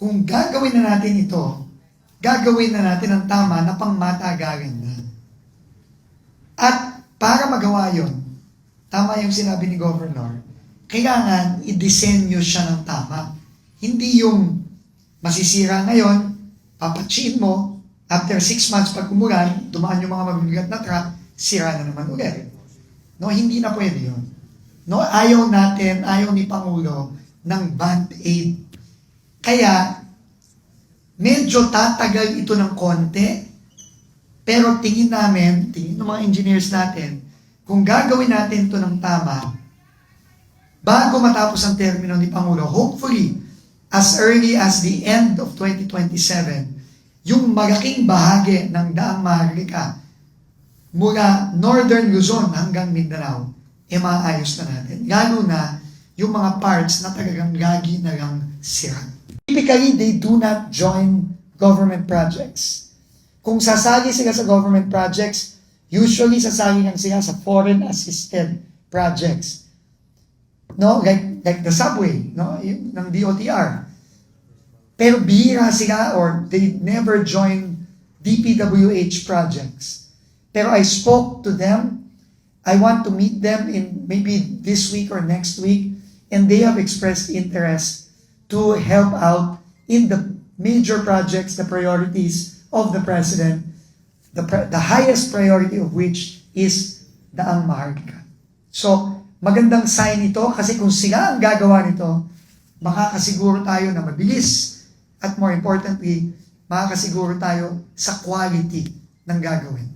kung gagawin na natin ito, gagawin na natin ang tama na pangmatagalan na. At para magawa yon, tama yung sinabi ni Governor, kailangan i-disenyo siya ng tama. Hindi yung masisira ngayon, papachiin mo, after 6 months pag umulan, dumaan yung mga mabibigat na truck, sira na naman ulit. No, hindi na pwede yun. No, ayaw natin, ayaw ni Pangulo ng band-aid. Kaya, medyo tatagal ito ng konti, pero tingin ng mga engineers natin, kung gagawin natin ito ng tama, bago matapos ang termino ni Pangulo, hopefully, as early as the end of 2027, yung malaking bahagi ng Daang Maharlika mula Northern Luzon hanggang Mindanao, maayos na natin. Lalo na yung mga parts na talagang lagi na lang sira. Typically, they do not join government projects. Kung sasali sila sa government projects, usually sasali lang sila sa foreign assisted projects. No, like the subway, no, ng DOTR. Pero bihira sila or they never join DPWH projects. Pero I spoke to them. I want to meet them in maybe this week or next week, and they have expressed interest to help out in the major projects, the priorities of the President, the highest priority of which is Daang Maharlika. So, magandang sign ito kasi kung sila ang gagawa nito, makakasiguro tayo na mabilis at more importantly, makakasiguro tayo sa quality ng gagawin.